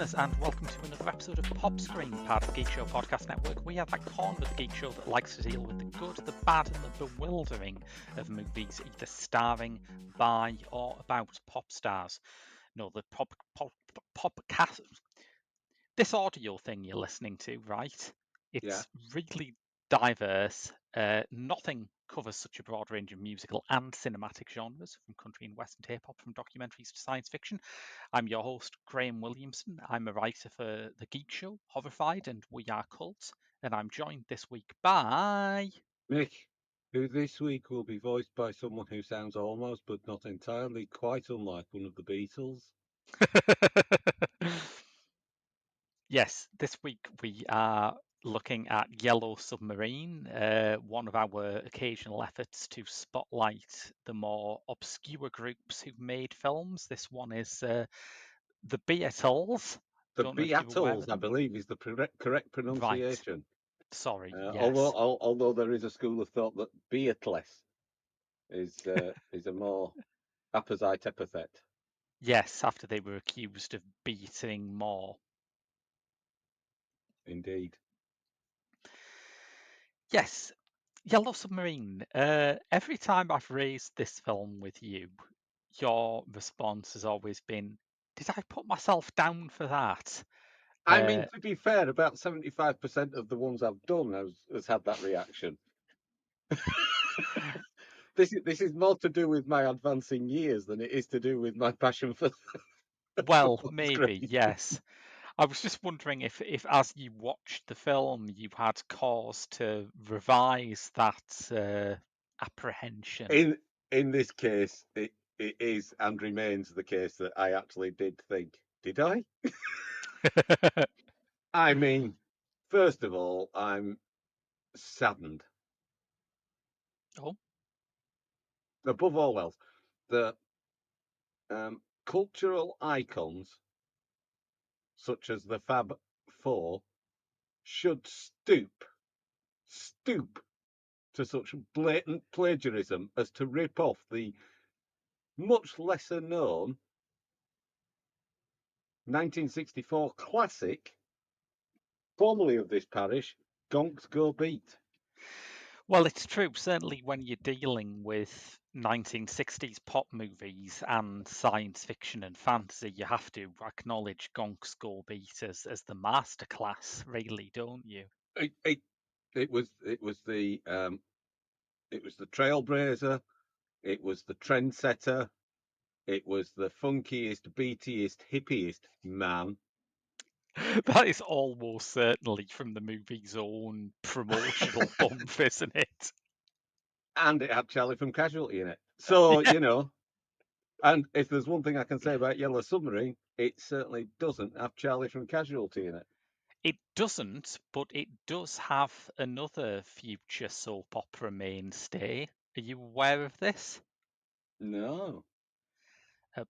listeners, and welcome to another episode of Pop Screen, part of the Geek Show Podcast Network. We are that corner of the Geek Show that likes to deal with the good, the bad, and the bewildering of movies, either starring by or about pop stars. No, the popcast. This audio thing you're listening to, right? Yeah. It's really diverse. Nothing covers such a broad range of musical and cinematic genres, from country and western to hip-hop, from documentaries to science fiction. I'm your host, Graham Williamson. I'm a writer for The Geek Show, Horrified, and We Are Cult. And I'm joined this week by... Mick, who this week will be voiced by someone who sounds almost but not entirely quite unlike one of the Beatles. Yes, this week we are looking at Yellow Submarine, one of our occasional efforts to spotlight the more obscure groups who've made films. This one is the Beatles. The Don't know if you're aware Beatles, of I them. believe, is the correct Right. pronunciation. Sorry. Although Yes. although there is a school of thought that Beatles is a more apposite epithet. Yes, after they were accused of beating more. Indeed. Yes, Yellow Submarine. Every time I've raised this film with you, your response has always been, "Did I put myself down for that?" I mean, to be fair, about 75% of the ones I've done has had that reaction. This is more to do with my advancing years than it is to do with my passion for Well, football maybe, screen. yes. I was just wondering if as you watched the film, you had cause to revise that apprehension. In this case, it is and remains the case that I actually did think, did I? I mean, first of all, I'm saddened. Oh, Above all else, that cultural icons such as the Fab Four should stoop to such blatant plagiarism as to rip off the much lesser known 1964 classic, formerly of this parish, Gonks Go Beat. well, it's true. Certainly, when you're dealing with 1960s pop movies and science fiction and fantasy, you have to acknowledge Gonk's Go Beat as the masterclass, really, don't you? It, it, it was the trailblazer, it was the trendsetter, it was the funkiest, beatiest, hippiest man. That is almost certainly from the movie's own promotional bump, isn't it? And it had Charlie from Casualty in it. So, Yeah, and if there's one thing I can say about Yellow Submarine, it certainly doesn't have Charlie from Casualty in it. it doesn't, but it does have another future soap opera mainstay. Are you aware of this? No.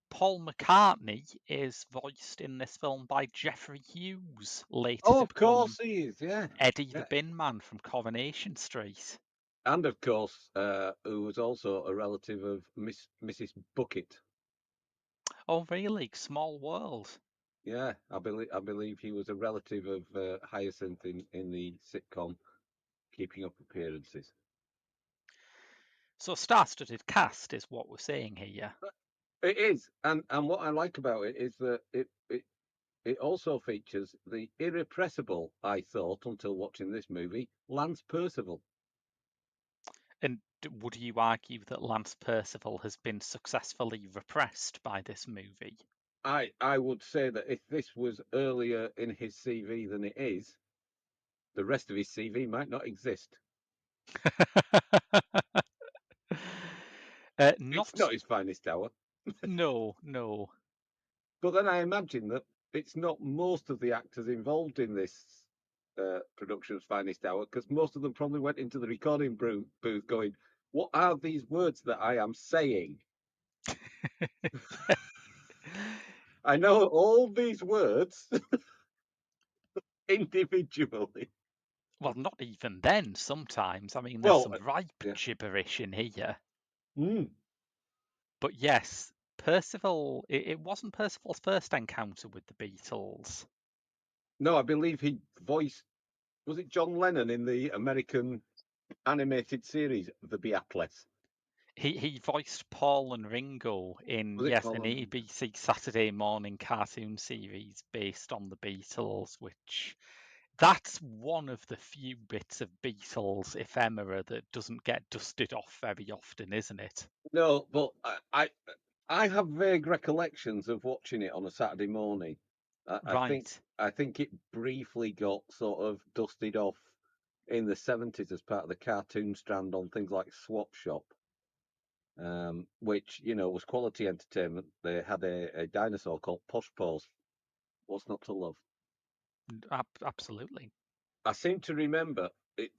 Paul McCartney is voiced in this film by Geoffrey Hughes, later Oh, to of become course he is, yeah. Eddie the Yeah. Bin Man from Coronation Street. And of course, who was also a relative of Mrs. Bucket. Oh, really? Small world. Yeah, I believe he was a relative of Hyacinth in the sitcom Keeping Up Appearances. So, star-studded cast is what we're saying here. It is, and what I like about it is that it also features the irrepressible, I thought until watching this movie, Lance Percival. And would you argue that Lance Percival has been successfully repressed by this movie? I would say that if this was earlier in his CV than it is, the rest of his CV might not exist. It's Not, not his finest hour. no, no. But then I imagine that it's not most of the actors involved in this production's finest hour, because most of them probably went into the recording booth going, "What are these words that I am saying? I know all these words individually." Well, not even then, sometimes. I mean, there's Well, some ripe yeah. gibberish in here. Mm. But yes, Percival, it wasn't Percival's first encounter with the Beatles. No, I believe he voiced. Was it John Lennon in the American animated series The Beatles? He voiced Paul and Ringo in, Was it yes, an Colin? ABC Saturday morning cartoon series based on the Beatles, which that's one of the few bits of Beatles ephemera that doesn't get dusted off very often, isn't it? No, but I have vague recollections of watching it on a Saturday morning. I think Right. I think it briefly got sort of dusted off in the 70s as part of the cartoon strand on things like Swap Shop, which was quality entertainment. They had a dinosaur called Posh Paws. What's not to love? Absolutely. I seem to remember it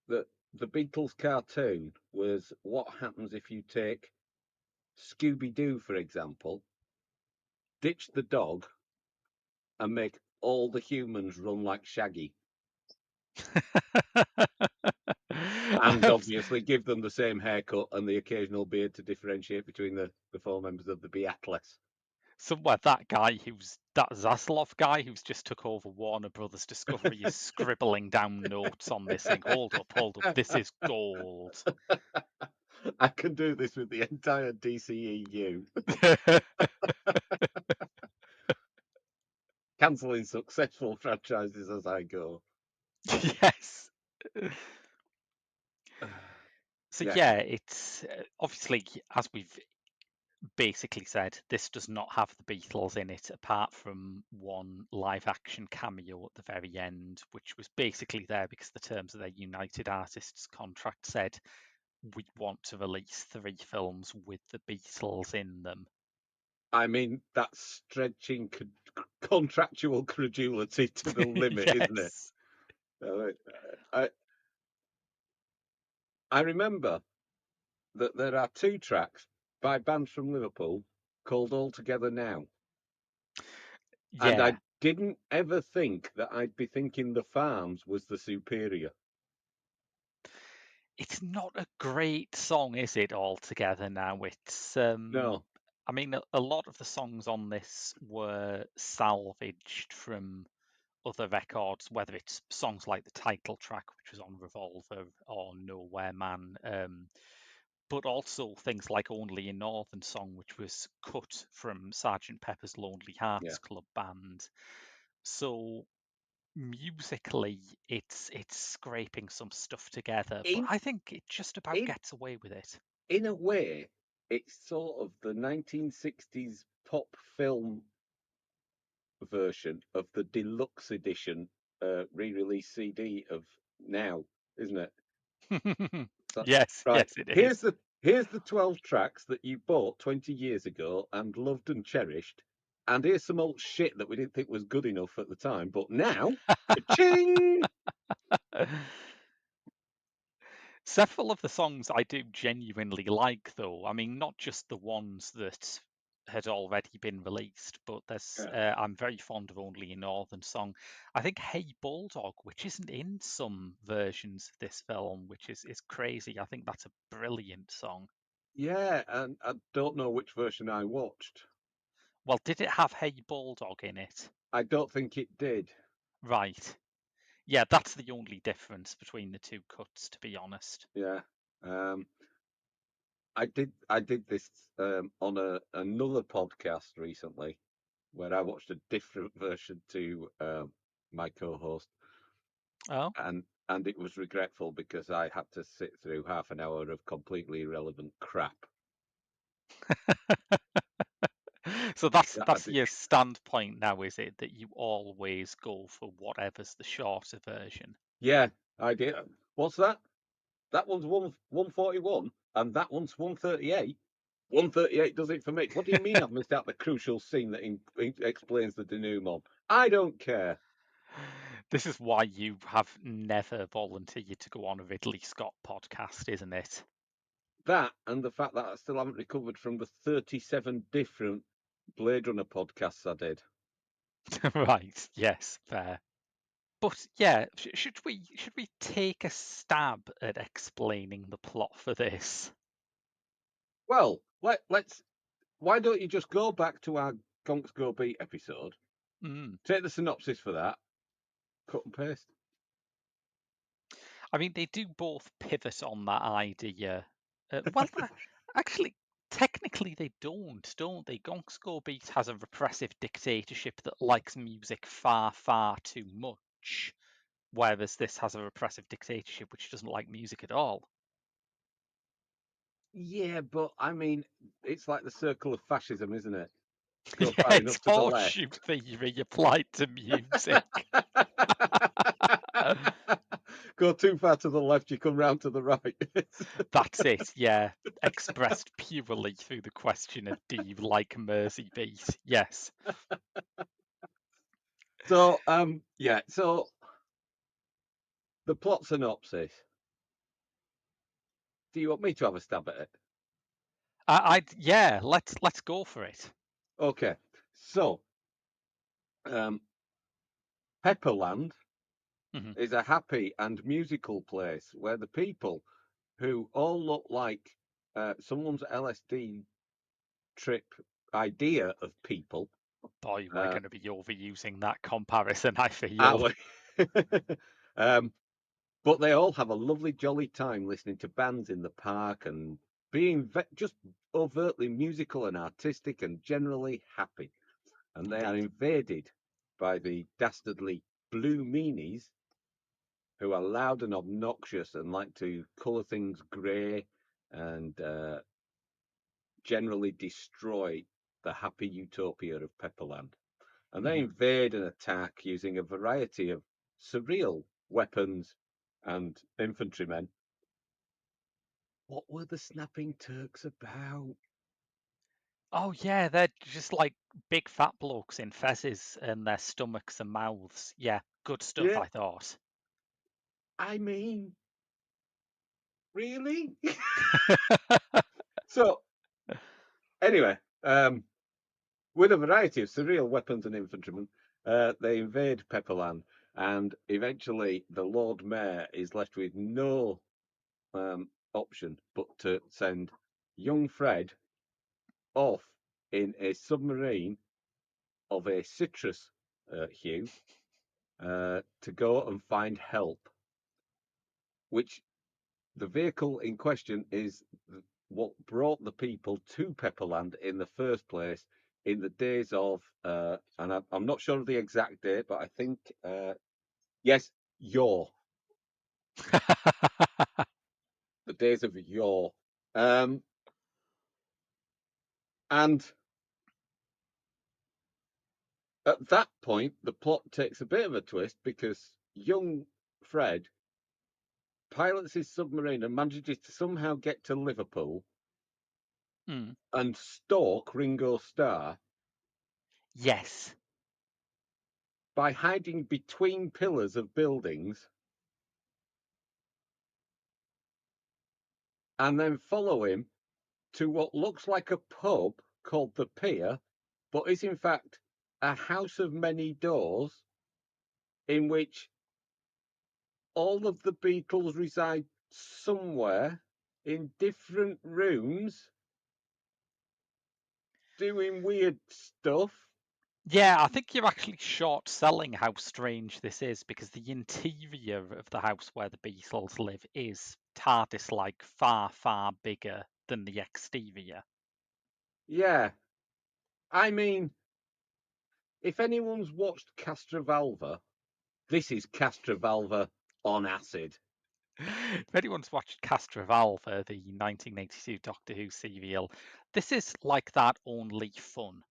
that the Beatles cartoon was what happens if you take Scooby Doo, for example, ditch the dog, and make all the humans run like Shaggy, and obviously give them the same haircut and the occasional beard to differentiate between the four members of the Beatles. Somewhere that Zaslav guy who's just took over Warner Brothers Discovery is scribbling down notes on this, saying, hold up, this is gold." I can do this with the entire DCEU, cancelling successful franchises as I go. Yes. So Yeah, yeah, it's obviously, as we've basically said, this does not have the Beatles in it, apart from one live action cameo at the very end, which was basically there because the terms of their United Artists contract said we want to release 3 films with the Beatles in them. I mean that's stretching contractual credulity to the limit, isn't it? Yes. Uh, I I remember that there are 2 tracks by bands from Liverpool called All Together Now, and Yeah. I didn't ever think that I'd be thinking The Farms was the superior. It's not a great song, is it, altogether now? It's No, I mean, a lot of the songs on this were salvaged from other records, whether it's songs like the title track, which was on Revolver, or Nowhere Man, but also things like Only a Northern Song, which was cut from Sergeant Pepper's Lonely yeah. Hearts Club Band. So musically, it's scraping some stuff together, but In I think it just about in gets away with it. in a way, it's sort of the 1960s pop film version of the deluxe edition re-release CD of Now, isn't it? So, Yes, right. yes, it Here's is. the 12 tracks that you bought 20 years ago and loved and cherished. And here's some old shit that we didn't think was good enough at the time, but now, ching! Several of the songs I do genuinely like, though. I mean, not just the ones that had already been released, but Yeah. I'm very fond of Only a Northern Song. I think Hey Bulldog, which isn't in some versions of this film, which is crazy. I think that's a brilliant song. Yeah, and I don't know which version I watched. Well, did it have Hey Bulldog in it? I don't think it did. Right. Yeah, that's the only difference between the two cuts, to be honest. Yeah. Um, I did this on another podcast recently where I watched a different version to my co-host, Oh. and it was regretful because I had to sit through half an hour of completely irrelevant crap. So that's That I that's did. your standpoint now, is it, that you always go for whatever's the shorter version? Yeah, I did. What's that? That one's 141, and that one's 138. 138 does it for me. What do you mean I've missed out the crucial scene that explains the denouement? I don't care. This is why you have never volunteered to go on a Ridley Scott podcast, isn't it? That and the fact that I still haven't recovered from the 37 different Blade Runner podcasts I did. Right, yes, fair. But yeah, should we take a stab at explaining the plot for this? Well, let's. why don't you just go back to our Gonks Go Beat episode, Mm. take the synopsis for that, cut and paste? I mean, they do both pivot on that idea. Well, actually, technically they don't they? Gonks Go Beat has a repressive dictatorship that likes music far, far too much, whereas this has a repressive dictatorship which doesn't like music at all. Yeah, but I mean, it's like the circle of fascism, isn't it? Go Yeah, far it's enough to the horseshoe left. theory applied to music. Go too far to the left, you come round to the right. That's it, yeah. Expressed purely through the question of do you like Mersey Beat? Yes. So, yeah. So the plot synopsis. Do you want me to have a stab at it? Yeah, let's go for it. Okay. So, um, Pepperland Mhm. is a happy and musical place where the people, who all look like someone's LSD trip idea of people, Boy, we're uh, going to be overusing that comparison, I feel. aren't we? um, but they all have a lovely, jolly time listening to bands in the park and being just overtly musical and artistic and generally happy. And they are Indeed. invaded by the dastardly blue meanies, who are loud and obnoxious and like to colour things grey and generally destroy the happy utopia of Pepperland. And they Mhm. invade and attack using a variety of surreal weapons and infantrymen. What were the snapping Turks about? Oh yeah, they're just like big fat blokes in fezzes and their stomachs and mouths. Yeah, good stuff, Yeah, I thought. I mean, really? So, anyway, with a variety of surreal weapons and infantrymen, they invade Pepperland, and eventually the Lord Mayor is left with no option but to send young Fred off in a submarine of a citrus hue to go and find help, which the vehicle in question is what brought the people to Pepperland in the first place in the days of, and I'm not sure of the exact date, but I think, yes, yore, the days of yore. Um, and at that point, the plot takes a bit of a twist because young Fred pilots his submarine and manages to somehow get to Liverpool Mm. and stalk Ringo Starr Yes. by hiding between pillars of buildings and then follow him to what looks like a pub called the Pier, but is in fact a house of many doors in which all of the Beatles reside somewhere in different rooms doing weird stuff. Yeah, I think you're actually short selling how strange this is because the interior of the house where the Beatles live is TARDIS like far, far bigger than the exterior. Yeah, I mean, if anyone's watched Castrovalva, this is Castrovalva on acid. If anyone's watched Castrovalva, the 1982 Doctor Who serial, this is like that only fun.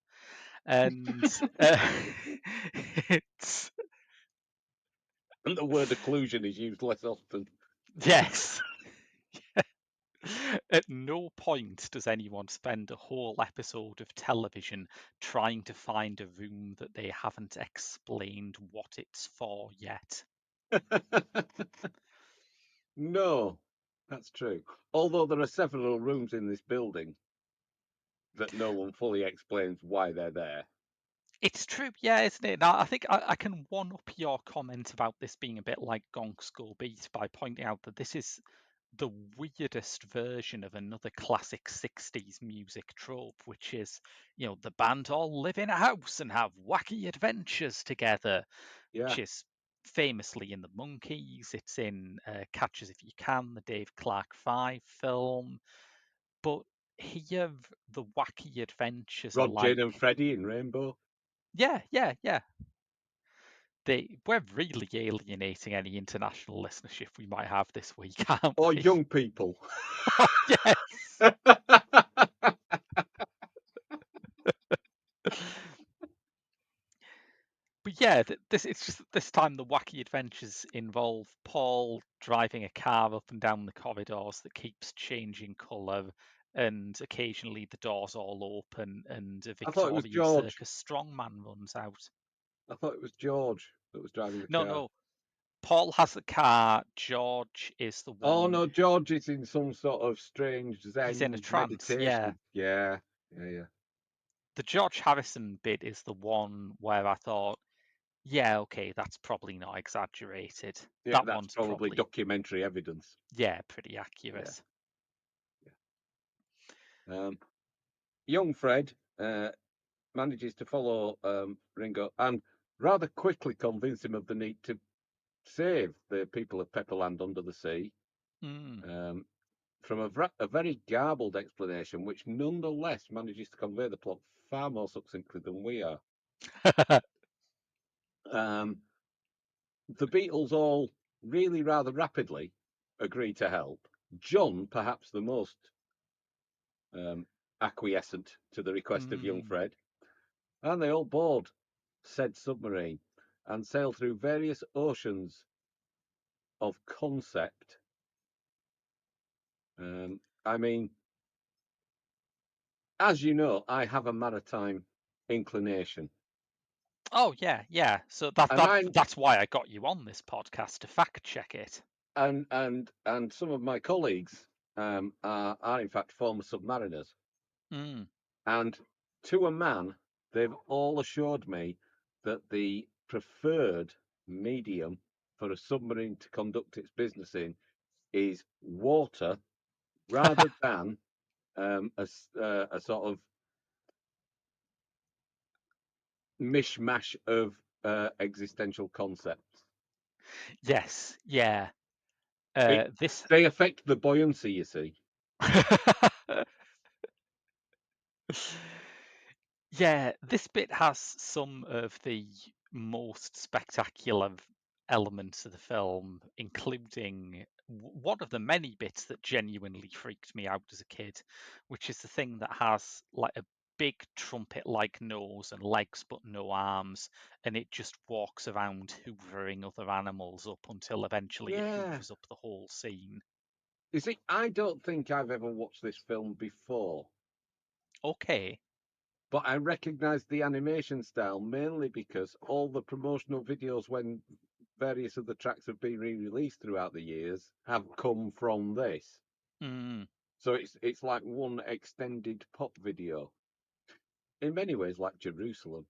And it's And the word occlusion is used less often. yes. At no point does anyone spend a whole episode of television trying to find a room that they haven't explained what it's for yet. No, that's true. Although there are several rooms in this building that no one fully explains why they're there. It's true, yeah, isn't it? Now, I think I can one up your comment about this being a bit like Gonk Skull Beat by pointing out that this is the weirdest version of another classic 60s music trope, which is, the band all live in a house and have wacky adventures together, Yeah, which is famously in The Monkees. It's in Catch Us If You Can, the Dave Clark 5 film. But here, the wacky adventures are Rod, like, Jane and Freddie in Rainbow. yeah, yeah, yeah. We're really alienating any international listenership we might have this week, aren't Or we? young people. Oh, yes. But yeah, it's just that this time the wacky adventures involve Paul driving a car up and down the corridors that keeps changing colour, and occasionally the doors all open and a I thought it was Victorian George. circus strongman runs out. I thought it was George that was driving the No, car. no, Paul has the car. George is the Oh one. no, George is in some sort of strange He's in a Zen trance. Yeah, meditation. Yeah, yeah, yeah. the George Harrison bit is the one where I thought, yeah, okay, that's probably not exaggerated. Yeah, That that's one's probably probably, documentary evidence. yeah, pretty Yeah, accurate. yeah. Young Fred manages to follow Ringo and rather quickly convince him of the need to save the people of Pepperland under the sea. Mm. Um, from a very garbled explanation, which nonetheless manages to convey the plot far more succinctly than we are. Um, the Beatles all really rather rapidly agree to help. John, perhaps the most acquiescent to the request of young Mm. Fred, and they all board said submarine and sail through various oceans of concept. I mean, as you know, I have a maritime inclination, Oh yeah, yeah. So that and that I that's why I got you on this podcast to fact check it. and some of my colleagues are in fact former submariners, Mm. and to a man, they've all assured me that the preferred medium for a submarine to conduct its business in is water rather than a sort of mishmash of existential concepts. Yes, yeah. It, This they affect the buoyancy, you see. Yeah, this bit has some of the most spectacular elements of the film, including one of the many bits that genuinely freaked me out as a kid, which is the thing that has like a big trumpet-like nose and legs but no arms, and it just walks around hoovering other animals up until eventually it Yeah. hoovers up the whole scene. You see, I don't think I've ever watched this film before, Okay. but I recognise the animation style mainly because all the promotional videos when various of the tracks have been re-released throughout the years have come from this. Mm. So it's like one extended pop video. In many ways, like Jerusalem.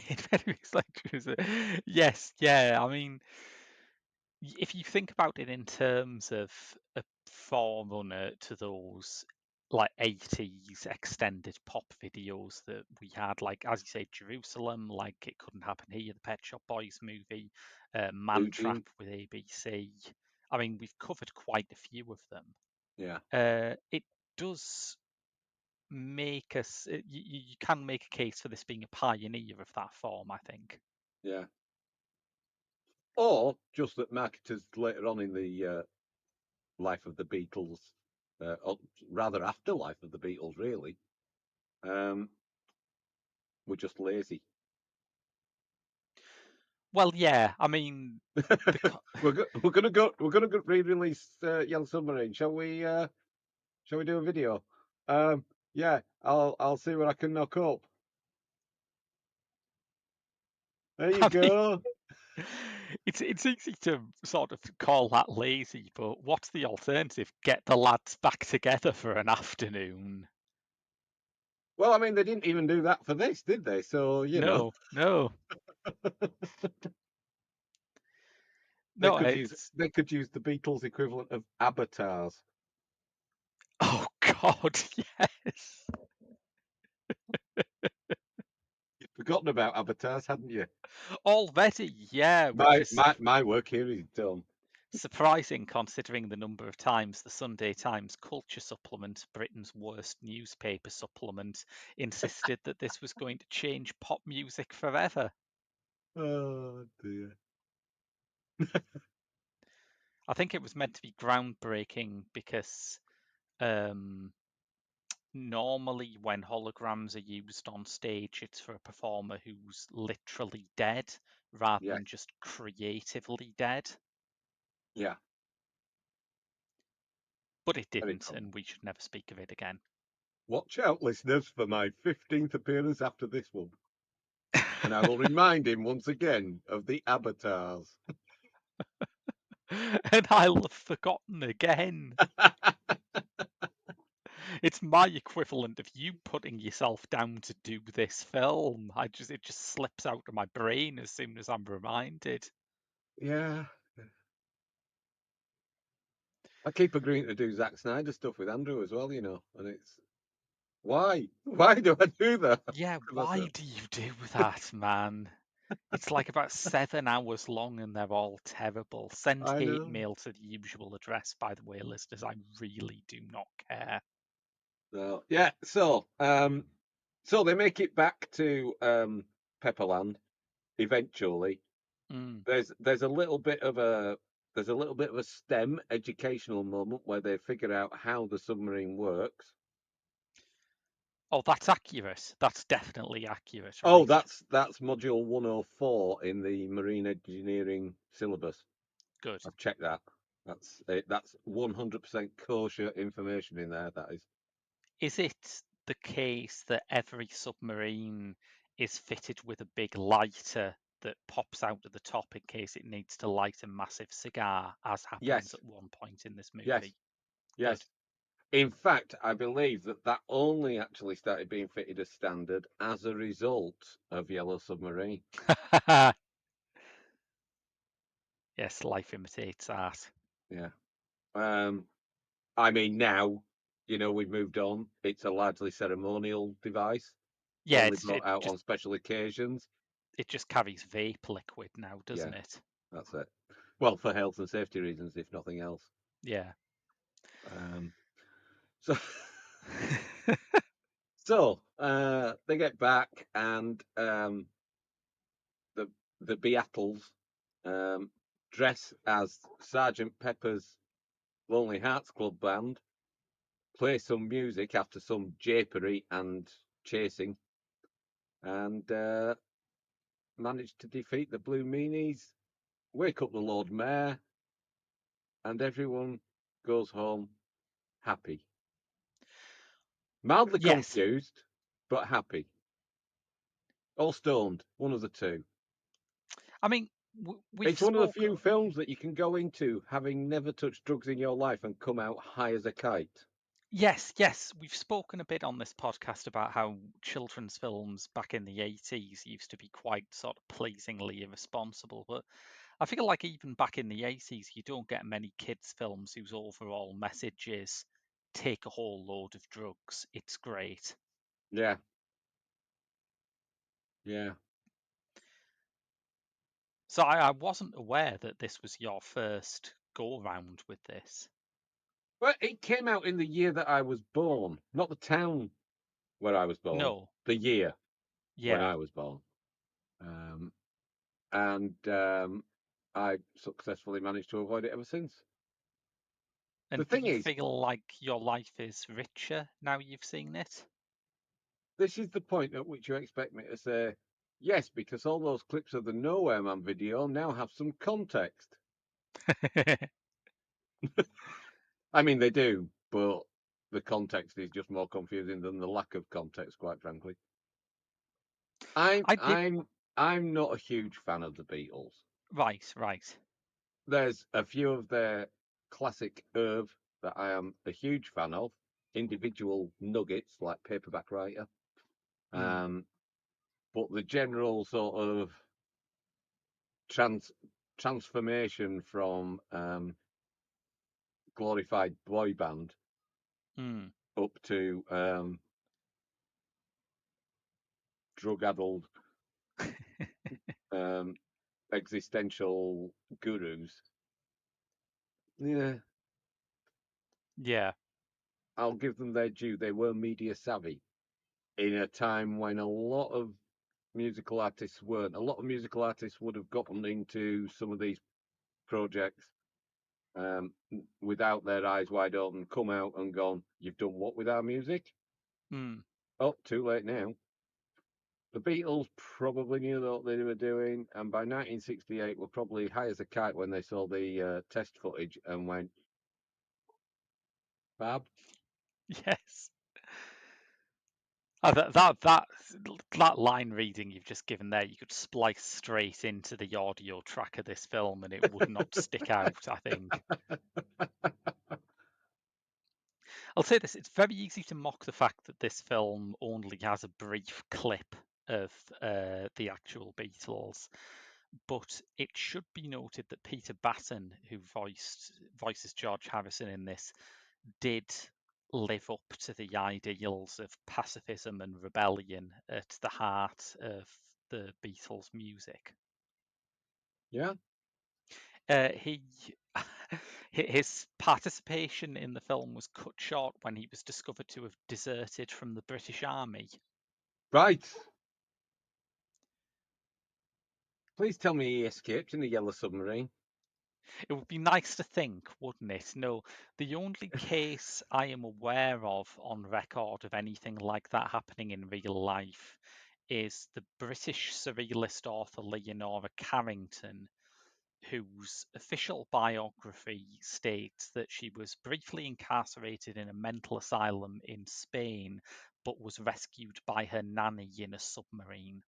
In many ways, yes, yeah. I mean, if you think about it in terms of a forerunner to those like 80s extended pop videos that we had, like as you say, Jerusalem, like It Couldn't Happen Here, the Pet Shop Boys movie, Man Blue Trap Jean. with ABC. I mean, we've covered quite a few of them. Yeah, It does make us, you can make a case for this being a pioneer of that form, I think. yeah. Or just that marketers later on in the life of the Beatles, or rather afterlife of the Beatles, really, um, were just lazy. Well, yeah, I mean, the We're gonna re-release Young Submarine. Shall we? Shall we do a video? Yeah, I'll see what I can knock up. There you I mean, go. it's easy to sort of call that lazy, but what's the alternative? Get the lads back together for an afternoon. Well, I mean, they didn't even do that for this, did they? So you know. No, no, They No, could use it's they could use the Beatles equivalent of avatars. oh God, yes. You'd forgotten about avatars, hadn't you? Already, yeah, which My is my my work here is done. surprising considering the number of times the Sunday Times culture supplement, Britain's worst newspaper supplement, insisted that this was going to change pop music forever. Oh dear. I think it was meant to be groundbreaking because um, normally when holograms are used on stage, it's for a performer who's literally dead rather Yes. than just creatively dead. Yeah. But it Very didn't, common. and we should never speak of it again. Watch out, listeners, for my 15th appearance after this one. And I will remind him once again of the avatars. And I'll have forgotten again. It's my equivalent of you putting yourself down to do this film. It just slips out of my brain as soon as I'm reminded. Yeah. I keep agreeing to do Zack Snyder stuff with Andrew as well, and it's why? Why do I do that Yeah, to why myself? do you do that, man? It's like about 7 hours long and they're all terrible. Send I hate know. mail to the usual address, by the way, listeners. I really do not care. So yeah, so they make it back to Pepperland eventually. Mm. There's a little bit of a STEM educational moment where they figure out how the submarine works. Oh, that's accurate. That's definitely accurate, Oh, right? that's module 104 in the marine engineering syllabus. Good. I've checked that. That's 100% kosher information in there. That is. Is it the case that every submarine is fitted with a big lighter that pops out at the top in case it needs to light a massive cigar, as happens Yes, at one point in this yes, movie? Good. yes. In fact, I believe that only actually started being fitted as standard as a result of Yellow Submarine. Yes, life imitates art. Yeah. Um, I mean, now, we've moved on. It's a largely ceremonial device, Yeah, only brought out on special occasions. it just carries vape liquid now, Yeah, doesn't it? that's it. Well, for health and safety reasons, if nothing else. Yeah. Um, so, so they get back, and the the Beatles um, dress as Sergeant Pepper's Lonely Hearts Club Band, play some music after some japery and chasing, and manage to defeat the Blue Meanies, wake up the Lord Mayor, and everyone goes home happy. Mildly Yes. confused, but happy. Or stoned, one of the two. I mean, we've It's one of the spoke. few films that you can go into having never touched drugs in your life and come out high as a kite. Yes, yes, we've spoken a bit on this podcast about how children's films back in the 80s used to be quite sort of pleasingly irresponsible, but I feel like even back in the 80s, you don't get many kids' films whose overall message is take a whole load of drugs. It's great. Yeah, yeah. So I wasn't aware that this was your first go round with this. Well, it came out in the year that I was born, not the town where I was born, No, the year when yeah. I was born. Um, and I successfully managed to avoid it ever since. The And do thing you is, feel like your life is richer now you've seen it? this is the point at which you expect me to say yes, because all those clips of the Nowhere Man video now have some context. I mean, they do, but the context is just more confusing than the lack of context, quite frankly. I'm I did. I'm I'm not a huge fan of the Beatles. Right, right. There's a few of their classic oeuvre that I am a huge fan of, individual nuggets like Paperback Writer. Mm. But the general sort of trans transformation from glorified boy band Mm. up to drug-addled um, existential gurus. Yeah, Yeah. I'll give them their due. They were media savvy in a time when a lot of musical artists weren't. A lot of musical artists would have gotten into some of these projects without their eyes wide open, come out and gone, "You've done what with our music?" Mm. Oh, too late now. The Beatles probably knew what they were doing, and by 1968 were probably high as a kite when they saw the test footage and went, "Fab." Yes. That line reading you've just given there, you could splice straight into the audio track of this film, and it would not stick out, I think. I'll say this, it's very easy to mock the fact that this film only has a brief clip of the actual Beatles, but it should be noted that Peter Batten, who voices George Harrison in this, did live up to the ideals of pacifism and rebellion at the heart of the Beatles' music. Yeah. He his participation in the film was cut short when he was discovered to have deserted from the British Army. Right. Please tell me he escaped in the Yellow Submarine. It would be nice to think, wouldn't it? No, the only case I am aware of on record of anything like that happening in real life is the British surrealist author Leonora Carrington, whose official biography states that she was briefly incarcerated in a mental asylum in Spain, but was rescued by her nanny in a submarine.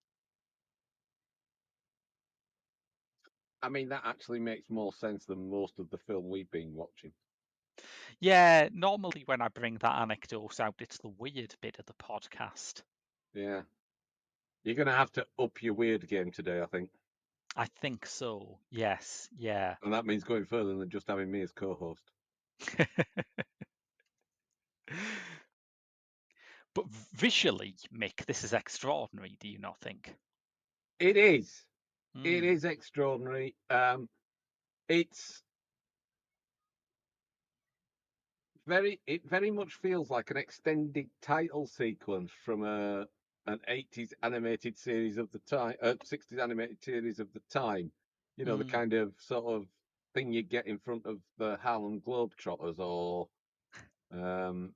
I mean, that actually makes more sense than most of the film we've been watching. Yeah, normally when I bring that anecdote out, it's the weird bit of the podcast. Yeah. You're going to have to up your weird game today, I think. I think so. Yes, yeah. And that means going further than just having me as co host. But visually, Mick, this is extraordinary, do you not think? It is. It Mm, is extraordinary. It's it very much feels like an extended title sequence from an 80s animated series of the time, 60s animated series of the time. You know, the mm. kind of sort of thing you get in front of the Harlem Globetrotters or um,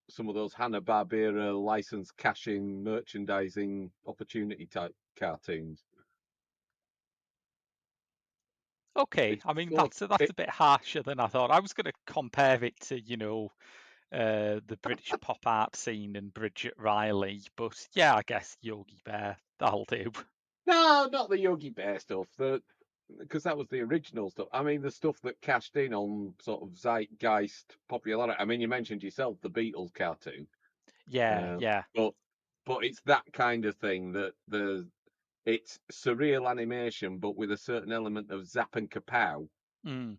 some of those Hanna-Barbera license cashing merchandising opportunity type cartoons. Okay, It's I mean full of that's it. a bit harsher than I thought. I was going to compare it to, the Britich pop art scene and Bridget Riley, but yeah, I guess Yogi Bear, that'll do. No, not the Yogi Bear stuff. Because that was the original stuff. I mean, the stuff that cashed in on sort of zeitgeist popularity. I mean, you mentioned yourself the Beatles cartoon, Yeah, uh, yeah. but it's that kind of thing that it's surreal animation, but with a certain element of zap and kapow Mm.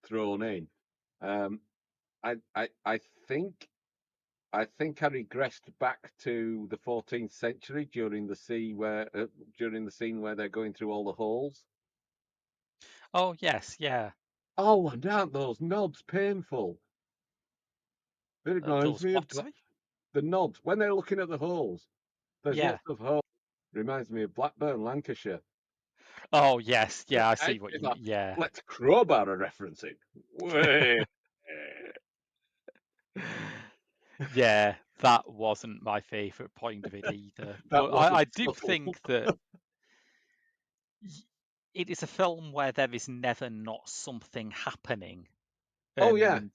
thrown in. Um, I think I think I regressed back to the 14th century during the scene where they're going through all the halls. Oh, yes, yeah. Oh, and aren't those nods painful? It reminds Those me of what, sorry? the nods when they're looking at the holes. There's Yeah. lots of holes. Reminds me of Blackburn, Lancashire. Oh, yes, yeah, I see what It's you like, mean. Yeah. let's crowbar a reference in. Way. Yeah, that wasn't my favorite point of it either. That But I wasn't do subtle. think that y- it is a film where there is never not something happening. Oh yeah, And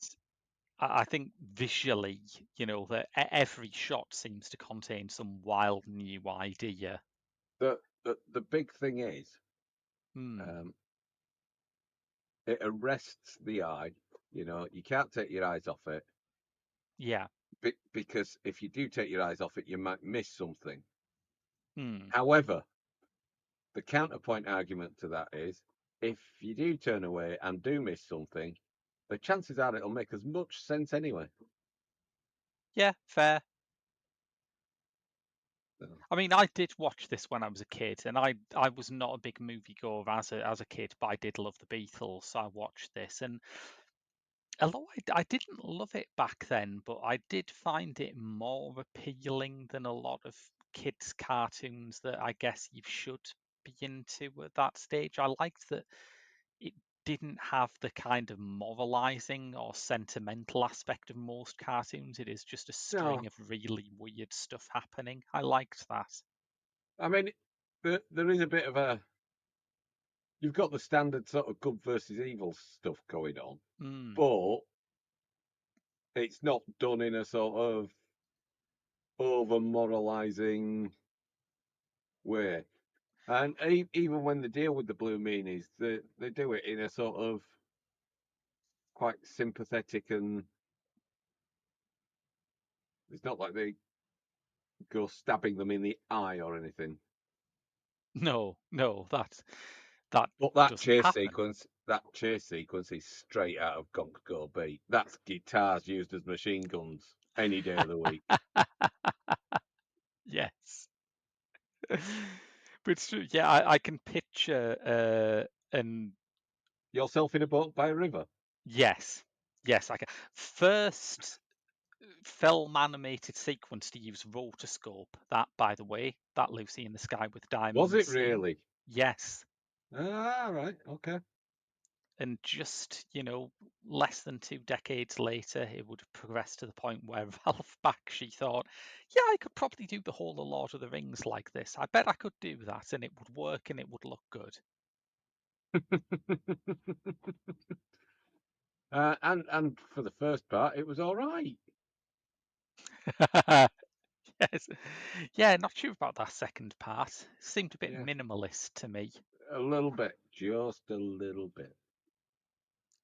I think visually, that every shot seems to contain some wild new idea. the big thing is, Hmm. um, it arrests the eye. You know, you can't take your eyes off it Yeah. because if you do take your eyes off it, you might miss something. Hmm. However, the counterpoint argument to that is if you do turn away and do miss something, the chances are it'll make as much sense anyway. Yeah, fair. So, I mean, I did watch this when I was a kid, and I was not a big moviegoer as a kid, but I did love the Beatles, so I watched this. And although I didn't love it back then, but I did find it more appealing than a lot of kids' cartoons that I guess you should be into at that stage. I liked that it didn't have the kind of moralizing or sentimental aspect of most cartoons. It is just a no, string of really weird stuff happening. I liked that. I mean, there is a bit of a. You've got the standard sort of good versus evil stuff going on, Mm. but it's not done in a sort of over moralizing way. And even when they deal with the blue meanies, they do it in a sort of quite sympathetic, and it's not like they go stabbing them in the eye or anything. No, no, that But doesn't happen. that chase sequence is straight out of Gonk Go Beat. That's guitars used as machine guns any day of the week. Yes. But it's true. Yeah, I can picture and Yourself in a boat by a river. yes, yes, I can. First film animated sequence to use rotoscope. That, by the way, that Lucy in the Sky with Was Diamonds it scene. really? Yes, Ah, right, okay. and just less than 2 decades later, it would have progressed to the point where Ralph Bakshi thought, "Yeah, I could probably do the whole of Lord of the Rings like this. I bet I could do that, and it would work, and it would look good." And for the first part, it was all right. Yes. Yeah, not sure about that second part. Seemed a bit Yeah, minimalist to me. a little bit, just a little bit.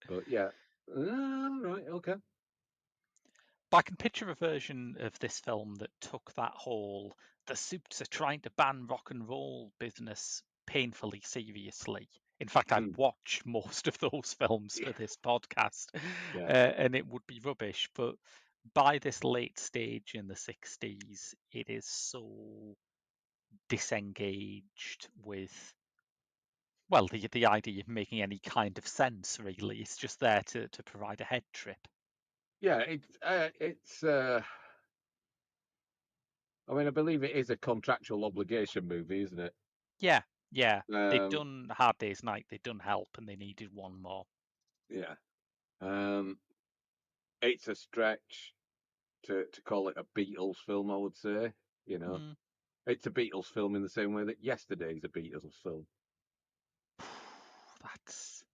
But yeah, right, okay. But I can picture a version of this film that took that whole the suits are trying to ban rock and roll business painfully seriously. In fact, I've Mm, watched most of those films yeah, for this podcast, yeah, and it would be rubbish. But by this late stage in the 60s, it is so disengaged with, well, the idea of making any kind of sense, really. It's just there to provide a head trip. yeah. It's. I mean, I believe it is a contractual obligation movie, isn't it? Yeah, yeah. They'd Um, done Hard Day's Night, they'd done Help, and they needed one more. yeah. Um, it's a stretch to call it a Beatles film. I would say, you know, Mm. it's a Beatles film in the same way that Yesterday's a Beatles film. That's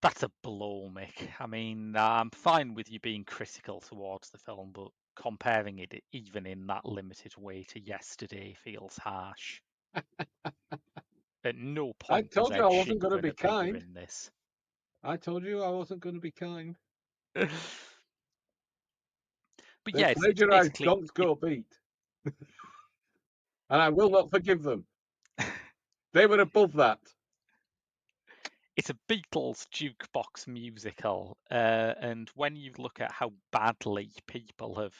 that's a blow, Mick. I mean, I'm fine with you being critical towards the film, but comparing it even in that limited way to Yesterday feels harsh. At no I point does told you I Ed wasn't going to Sheeran be appear kind. in this. I told you I wasn't going to be kind. But They yeah, it's plagiarized basically Gonks Go Beat, and I will not forgive them. They were above that. it's a Beatles jukebox musical, and when you look at how badly people have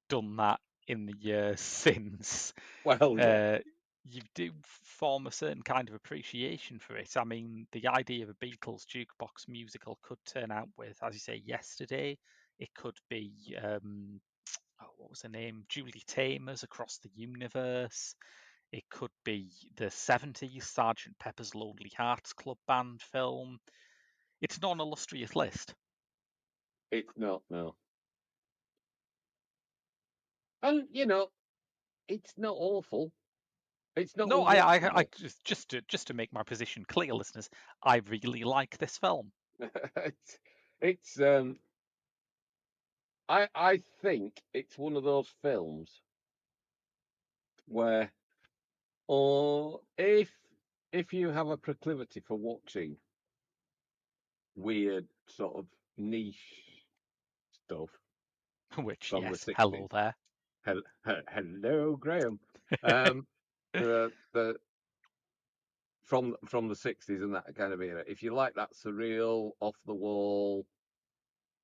done that in the years since, Well, yeah, uh, you do form a certain kind of appreciation for it. I mean, the idea of a Beatles jukebox musical could turn out with, as you say, Yesterday. It could be, what was her name? Julie Taymor's Across the Universe. It could be the 70s Sergeant Pepper's Lonely Hearts Club Band film. It's not an illustrious list. it's not, no. And, you know, it's not awful. It's not No, I unwatchable. just to make my position clear, listeners, I really like this film. It's I think it's one of those films where, or if you have a proclivity for watching weird sort of niche stuff Which, from the yes, hello 60s. there. Hello, Graham. Um, the from the 60s and that kind of era. If you like that surreal, off the wall,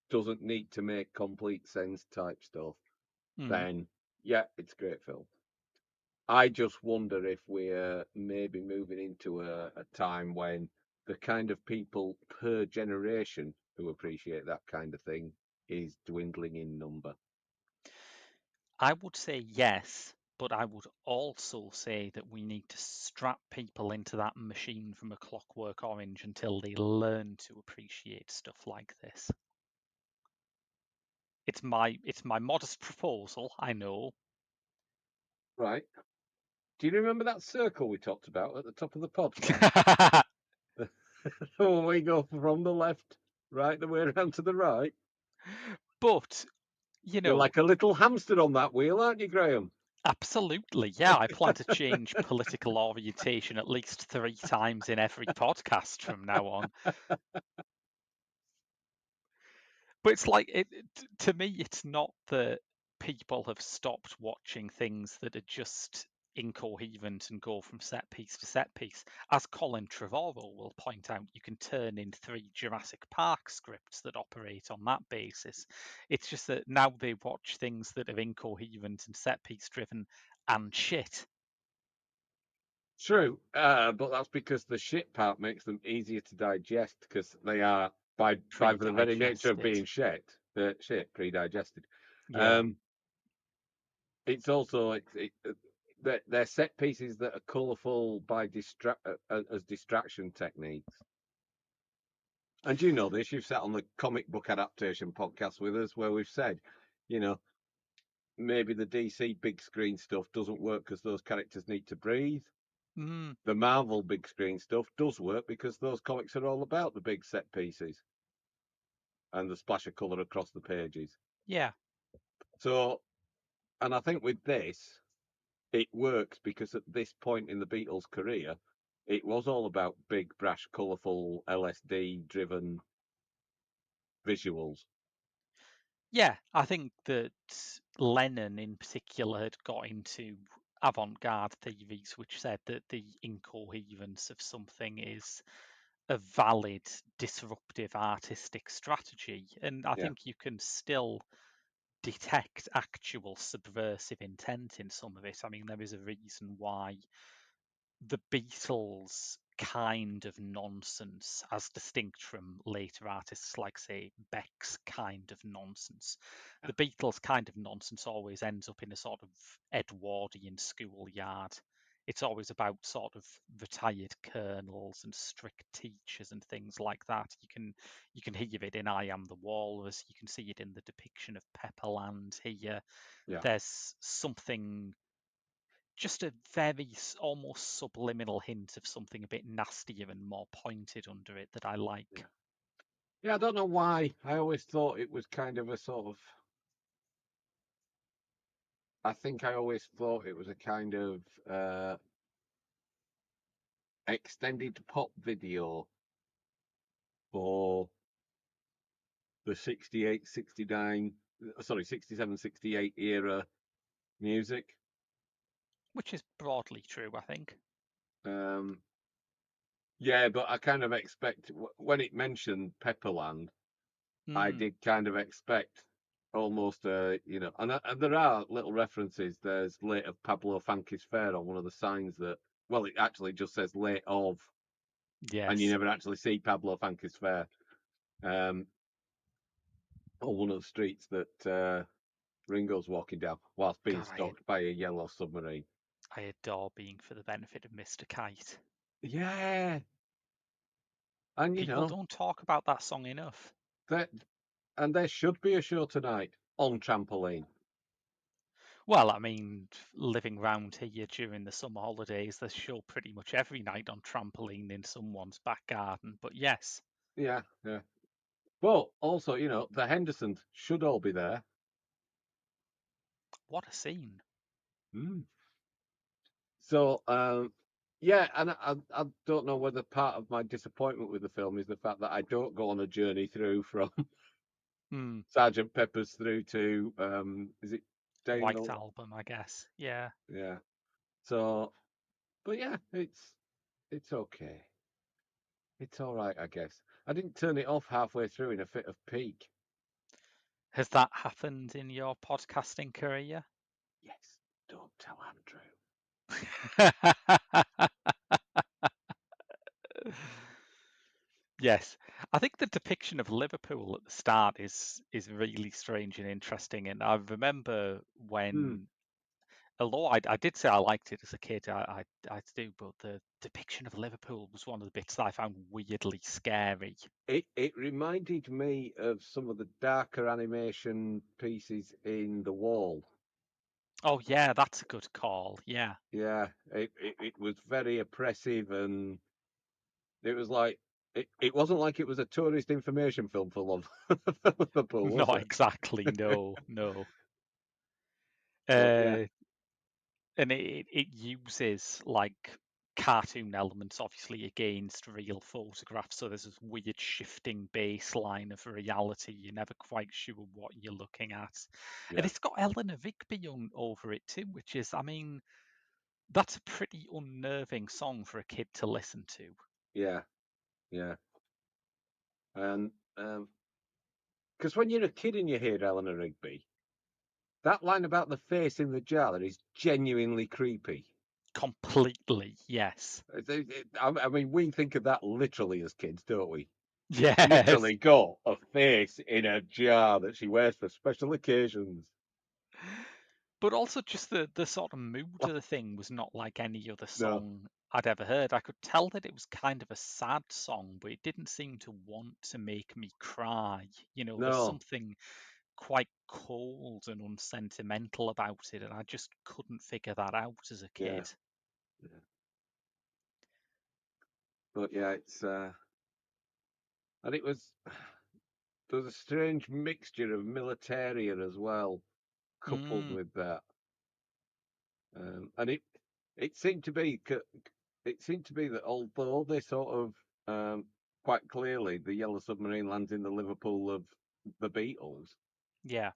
doesn't need to make complete sense type stuff, Mm. then yeah, it's a great film. I just wonder if we're maybe moving into a time when the kind of people per generation who appreciate that kind of thing is dwindling in number. I would say yes, but I would also say that we need to strap people into that machine from A Clockwork Orange until they learn to appreciate stuff like this. It's my modest proposal, I know. Right. Do you remember that circle we talked about at the top of the podcast? When we go from the left, right, the way around to the right. But, You're like a little hamster on that wheel, aren't you, Graham? absolutely, yeah, I plan to change political orientation at least 3 times in every podcast from now on. But it's like to me, it's not that people have stopped watching things that are just incoherent and go from set piece to set piece. As Colin Trevorrow will point out, you can turn in 3 Jurassic Park scripts that operate on that basis. It's just that now they watch things that are incoherent and set piece driven and shit. True, but that's because the shit part makes them easier to digest because they are by the very nature of Pre-digested. being shit pre-digested. Yeah. Um, it's also they're set pieces that are colourful by as distraction techniques. And you know this, you've sat on the comic book adaptation podcast with us where we've said, you know, maybe the DC big screen stuff doesn't work because those characters need to breathe. Mm, The Marvel big screen stuff does work because those comics are all about the big set pieces and the splash of colour across the pages. yeah. So, and I think with this, it works because at this point in the Beatles' career, it was all about big, brash, colourful, LSD driven visuals. Yeah, I think that Lennon in particular had got into avant-garde theories, which said that the incoherence of something is a valid disruptive artistic strategy. And I Yeah, think you can still detect actual subversive intent in some of it. I mean, there is a reason why the Beatles kind of nonsense, as distinct from later artists like, say, Beck's kind of nonsense. The Beatles kind of nonsense always ends up in a sort of Edwardian schoolyard. It's always about sort of retired colonels and strict teachers and things like that. You can hear it in I Am the Walrus. You can see it in the depiction of Pepperland here. yeah, There's something, just a very almost subliminal hint of something a bit nastier and more pointed under it that I yeah. like. Yeah, I don't know why. I always thought it was kind of a sort of. I think I always thought it was a kind of extended pop video for the 68, 69, sorry, 67, 68 era music. Which is broadly true, I think. Um, yeah, but I kind of expect when it mentioned Pepperland, I Mm, did kind of expect almost and there are little references. There's late of Pablo Fanquis Fair on one of the signs that, well, it actually just says late of, and you yes. never actually see Pablo Fanquis Fair um, on one of the streets that Ringo's walking down whilst being God, stalked by a yellow submarine. I adore being for the benefit of Mr. Kite. Yeah, and People don't talk about that song enough. that, and there should be a show tonight on Trampoline. Well, I mean, living round here during the summer holidays, there's show pretty much every night on trampoline in someone's back garden. But yes, Yeah, yeah. But also, the Hendersons should all be there. what a scene. Mm. So, yeah, and I don't know whether part of my disappointment with the film is the fact that I don't go on a journey through from Mm, Sergeant Pepper's through to is it Day in White the Album, I guess. Yeah. yeah. So, but yeah, it's It's okay. It's all right, I guess. I didn't turn it off halfway through in a fit of pique. Has that happened in your podcasting career? Yes, don't tell Andrew. Yes, I think the depiction of Liverpool at the start is really strange and interesting. And I remember Hmm. when, although I did say I liked it as a kid, I do, but the depiction of Liverpool was one of the bits that I found weirdly scary. It reminded me of some of the darker animation pieces in The Wall. Oh yeah, that's a good call. Yeah. Yeah, it was very oppressive, and it was like it wasn't like it was a tourist information film for love for Liverpool, was Not it? exactly, no, no. But yeah, Uh, and it uses like cartoon elements obviously against real photographs, so there's this weird shifting baseline of reality. You're never quite sure what you're looking at. And yeah, it's got Eleanor Rigby over it too, which is, I mean, that's a pretty unnerving song for a kid to listen to. yeah, yeah. And because when you're a kid and you hear Eleanor Rigby, that line about the face in the jar is genuinely creepy. Completely, yes. I mean, we think of that literally as kids, don't we? She's Yes. literally got a face in a jar that she wears for special occasions. But also just the sort of mood of the thing was not like any other No, song I'd ever heard. I could tell that it was kind of a sad song, but it didn't seem to want to make me cry. You know, there's no, something quite cold and unsentimental about it, and I just couldn't figure that out as a yeah, kid. yeah. But yeah, it's and it was there was a strange mixture of militaria as well, coupled Mm, with that, and it seemed to be it seemed to be that although they sort of quite clearly the Yellow Submarine lands in the Liverpool of the Beatles, yeah.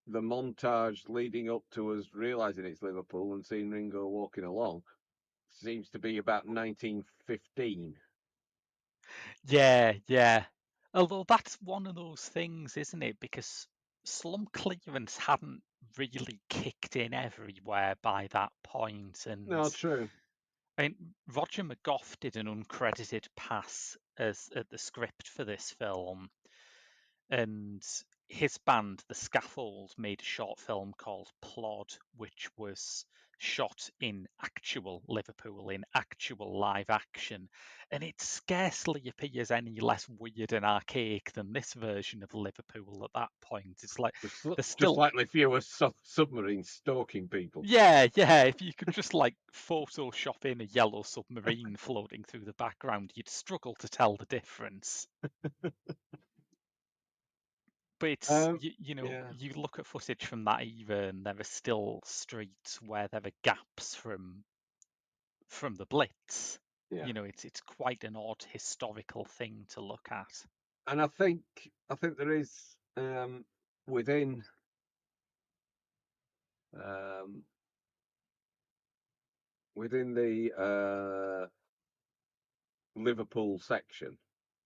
the montage leading up to us realizing it's Liverpool and seeing Ringo walking along seems to be about 1915. Yeah, yeah. Although that's one of those things, isn't it? Because slum clearance hadn't really kicked in everywhere by that point, and No, true. I mean, Roger McGough did an uncredited pass as at the script for this film, and his band, The Scaffold, made a short film called Plod, which was shot in actual Liverpool, in actual live action, and it scarcely appears any less weird and archaic than this version of Liverpool at that point. It's like there's Just still, like the fewer submarines stalking people. yeah, yeah. If you could just like Photoshop in a yellow submarine floating through the background, you'd struggle to tell the difference. But it's Um, you know, yeah, you look at footage from that era, and there are still streets where there are gaps from the Blitz. yeah, You know, it's quite an odd historical thing to look at. and I think there is within um, within the Liverpool section,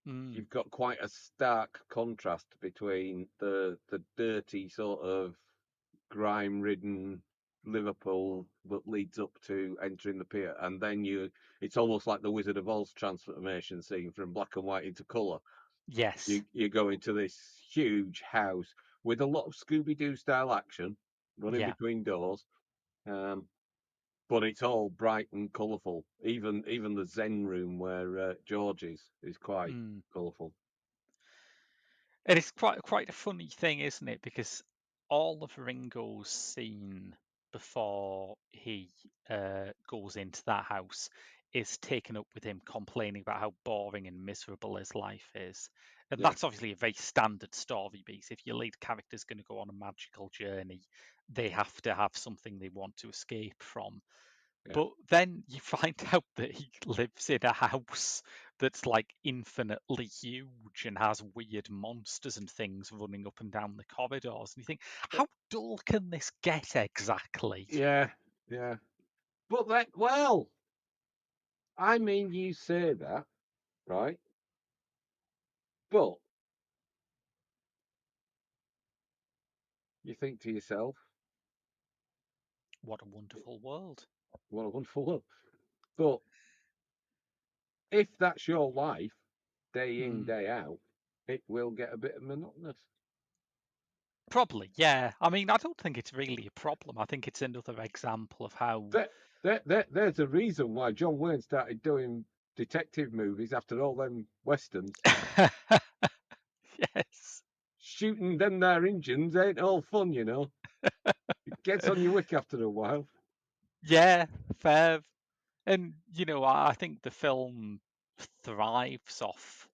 Mm, you've got quite a stark contrast between the dirty sort of grime-ridden Liverpool that leads up to entering the pier, and then it's almost like the Wizard of Oz transformation scene from black and white into colour. yes, You go into this huge house with a lot of Scooby Doo style action running yeah, between doors, um, but it's all bright and colourful. Even the Zen room where George is quite mm. colourful. And it's quite a funny thing, isn't it? Because all of Ringo's scene before he goes into that house is taken up with him complaining about how boring and miserable his life is. And Yeah, that's obviously a very standard story piece. If your lead character's going to go on a magical journey, they have to have something they want to escape from. yeah. But then you find out that he lives in a house that's like infinitely huge and has weird monsters and things running up and down the corridors. And you think, how dull can this get exactly? Yeah, yeah. But that well, I mean, you say that, right? But you think to yourself, What a wonderful world. what a wonderful world. But if that's your life, day in, Hmm. day out, it will get a bit monotonous. Probably, yeah. I mean, I don't think it's really a problem. I think it's another example of how. There's a reason why John Wayne started doing detective movies after all them westerns. Yes. Shooting them there engines ain't all fun, you know. It gets on your wick after a while. Yeah, fair. And, I think the film thrives off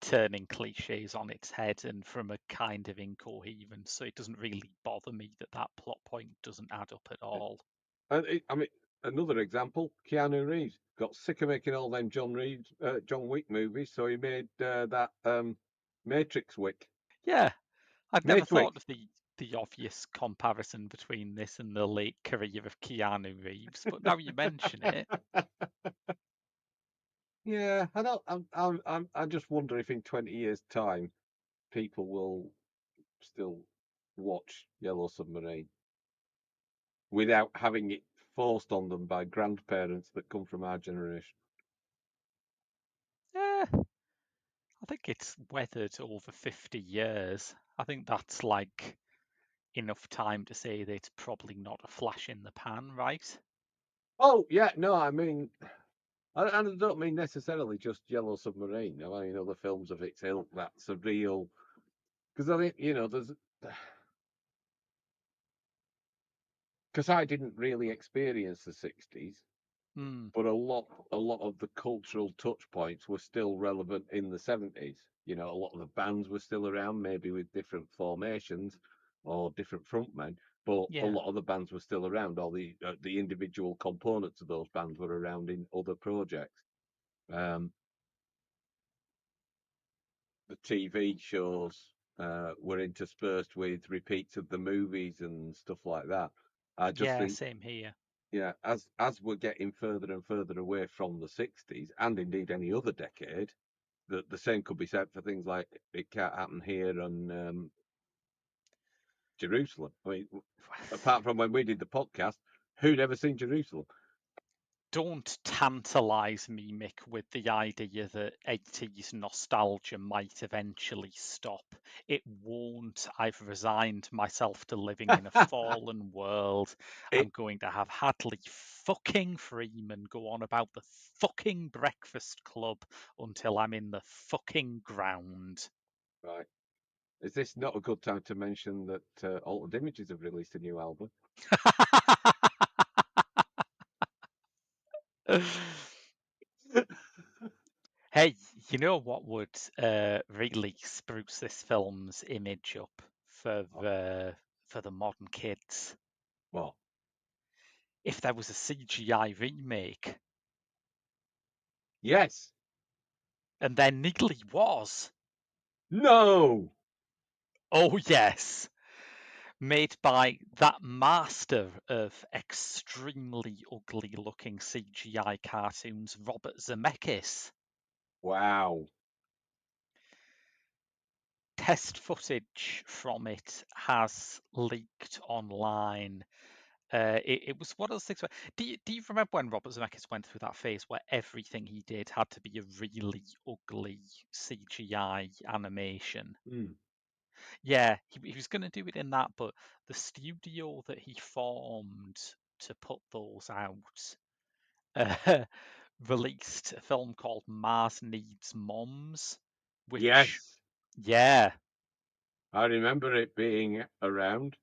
turning cliches on its head and from a kind of incoherence. So it doesn't really bother me that that plot point doesn't add up at all. I mean, another example: Keanu Reeves got sick of making all them John Wick movies, so he made that Matrix Wick. Yeah, I'd never Matrix. thought of the obvious comparison between this and the late career of Keanu Reeves, but now you mention it, Yeah, I don't. I just wonder if in 20 years' time people will still watch Yellow Submarine without having it forced on them by grandparents that come from our generation. eh, I think it's weathered over 50 years. I think that's like enough time to say that it's probably not a flash in the pan, right? Oh yeah, no, I mean, I don't mean necessarily just Yellow Submarine. I mean other films of its ilk. That's a real because I think there's because I didn't really experience the '60s, Hmm. but a lot of the cultural touch points were still relevant in the '70s. A lot of the bands were still around, maybe with different formations or different frontmen, but a Yeah. lot of the bands were still around. All the individual components of those bands were around in other projects. Um, the TV shows were interspersed with repeats of the movies and stuff like that. I just Yeah, think, same here. yeah, as we're getting further and further away from the '60s, and indeed any other decade, the same could be said for things like It Can't Happen Here and Jerusalem. I mean, apart from when we did the podcast, who'd ever seen Jerusalem? Don't tantalize me, Mick, with the idea that 80s nostalgia might eventually stop. It won't. I've resigned myself to living in a fallen world. I'm it going to have Hadley fucking Freeman go on about the fucking Breakfast Club until I'm in the fucking ground. right. Is this not a good time to mention that Altered Images have released a new album? Hey, you know what would really spruce this film's image up for the modern kids? Well, If there was a CGI remake, yes. and there nearly was. No. Oh yes, made by that master of extremely ugly-looking CGI cartoons, Robert Zemeckis. Wow. Test footage from it has leaked online. It was one of those things where do you remember when Robert Zemeckis went through that phase where everything he did had to be a really ugly CGI animation? Mm. Yeah, he was going to do it in that, but the studio that he formed to put those out uh, released a film called Mars Needs Moms, which, Yes. yeah, I remember it being around.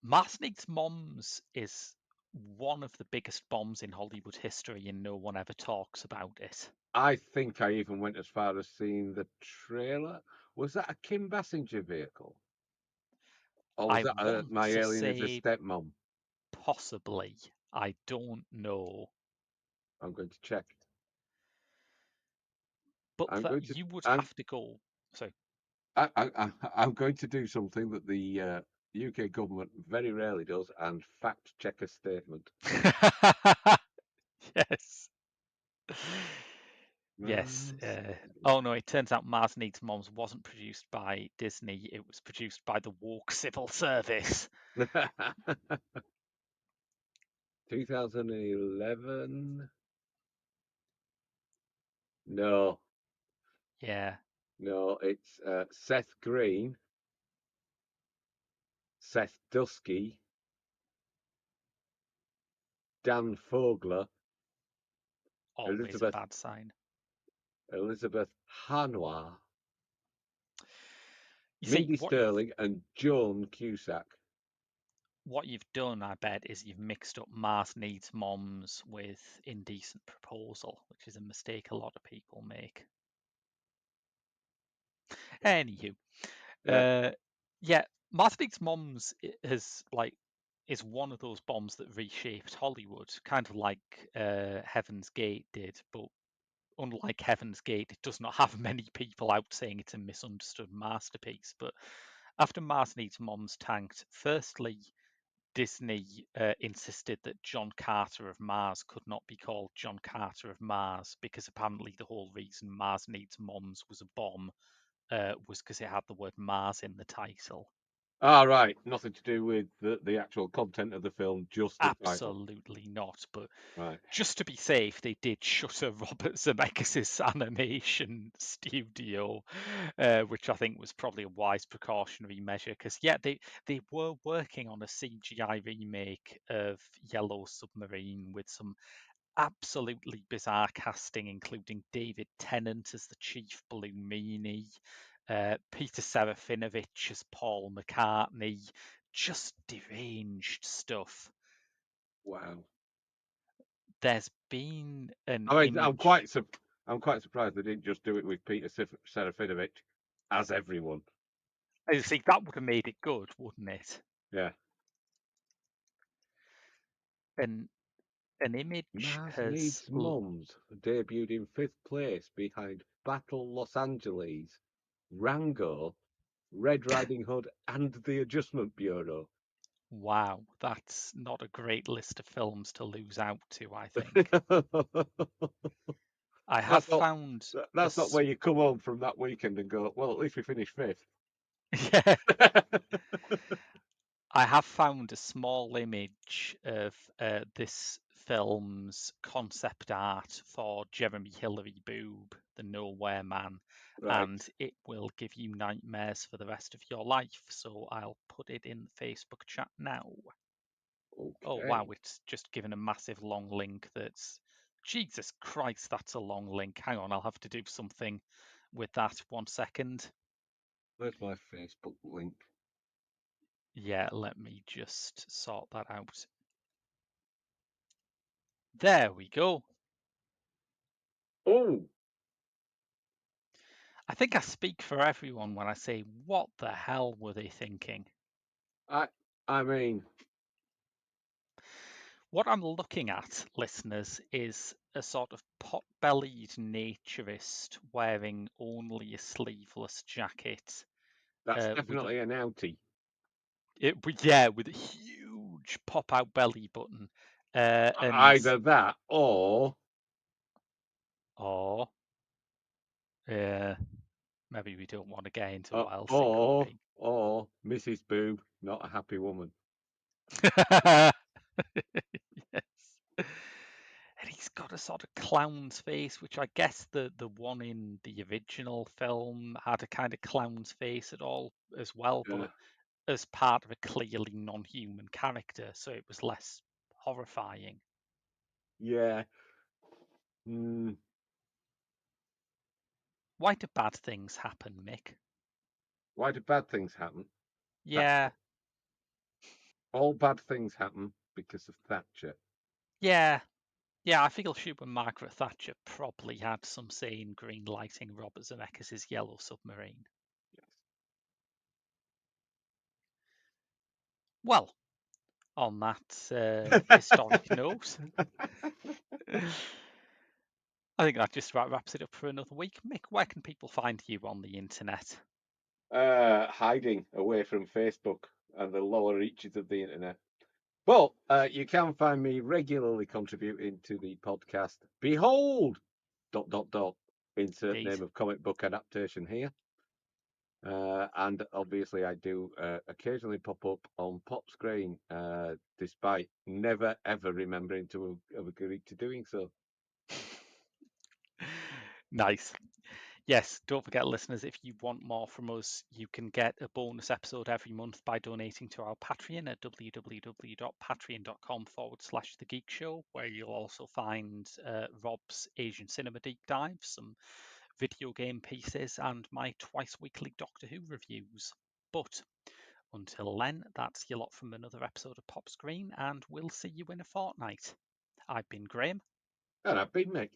Mars Needs Moms is one of the biggest bombs in Hollywood history, and no one ever talks about it. I think I even went as far as seeing the trailer. Was that a Kim Basinger vehicle? Or was I that want My to Alien is a say Stepmom? possibly. I don't know. I'm going to check. But I'm that going to. you would I'm. have to go. So, I'm going to do something that the UK government very rarely does, and fact check a statement. Yes. Mars. Oh no, it turns out Mars Needs Moms wasn't produced by Disney. It was produced by the Woke Civil Service. 2011? No, Yeah. no, it's Seth Green, Seth Dusky, Dan Fogler, Always a Elizabeth bad sign. Elizabeth Hanois, You see, Mindy Sterling, and Joan Cusack. what you've done, I bet, is you've mixed up Mars Needs Moms with Indecent Proposal, which is a mistake a lot of people make. Anywho, Yeah. yeah, Mars Needs Moms is one of those bombs that reshaped Hollywood, kind of like Heaven's Gate did, but unlike Heaven's Gate, it does not have many people out saying it's a misunderstood masterpiece. But after Mars Needs Moms tanked, firstly, Disney insisted that John Carter of Mars could not be called John Carter of Mars because apparently the whole reason Mars Needs Moms was a bomb was because it had the word Mars in the title. Ah, right. Nothing to do with the actual content of the film, just the title. Absolutely not. But Right. just to be safe, they did shutter Robert Zemeckis' animation studio, which I think was probably a wise precautionary measure. Because yeah, they were working on a CGI remake of Yellow Submarine with some absolutely bizarre casting, including David Tennant as the chief Blue Meanie, Peter Serafinovich as Paul McCartney, just deranged stuff. Wow. There's been an I mean, image. I'm quite surprised they didn't just do it with Peter Serafinovich as everyone. I think that would have made it good, wouldn't it? Yeah. An an image Mars has. Needs Moms debuted in fifth place behind Battle Los Angeles, Rango, Red Riding Hood, and The Adjustment Bureau. Wow, that's not a great list of films to lose out to, I think. I have That's not found a that's not where you come home from that weekend and go, well, at least we finished fifth. yeah, I have found a small image of this film's concept art for Jeremy Hillary Boob, the Nowhere Man, Right. and it will give you nightmares for the rest of your life. So I'll put it in the Facebook chat now. Oh wow, Okay. it's just given a massive long link that's Jesus Christ, that's a long link. Hang on, I'll have to do something with that. 1 second. Where's my Facebook link? Yeah, let me just sort that out. There we go. Oh, I think I speak for everyone when I say, what the hell were they thinking? I I mean, What I'm looking at, listeners, is a sort of pot-bellied naturist wearing only a sleeveless jacket that's with a definitely an outie. yeah, with a huge pop-out belly button, and Either that or maybe we don't want to get into uh, what else it could or be. or Mrs. Boob, not a happy woman. Yes. And he's got a sort of clown's face, which I guess the one in the original film had a kind of clown's face at all as well, Yeah. but as part of a clearly non-human character, so it was less horrifying. Yeah. Mm, Why do bad things happen, Mick? why do bad things happen? Yeah, Thatcher. All bad things happen because of Thatcher. yeah, yeah. I feel sure Margaret Thatcher probably had some say in green lighting Robert Zemeckis' Yellow Submarine. Well, on that historic note, I think that just about wraps it up for another week. Mick, where can people find you on the internet? Hiding away from Facebook and the lower reaches of the internet. But you can find me regularly contributing to the podcast. Behold, dot dot dot. Insert Indeed. name of comic book adaptation here. And obviously, I do occasionally pop up on Pop Screen, despite never ever remembering to have agreed to doing so. Nice. Yes, don't forget, listeners, if you want more from us, you can get a bonus episode every month by donating to our Patreon at www.patreon.com/The Geek Show, where you'll also find Rob's Asian cinema deep dive, some video game pieces, and my twice weekly Doctor Who reviews. But until then, that's your lot from another episode of Pop Screen, and we'll see you in a fortnight. I've been Graham. And I've been Mick.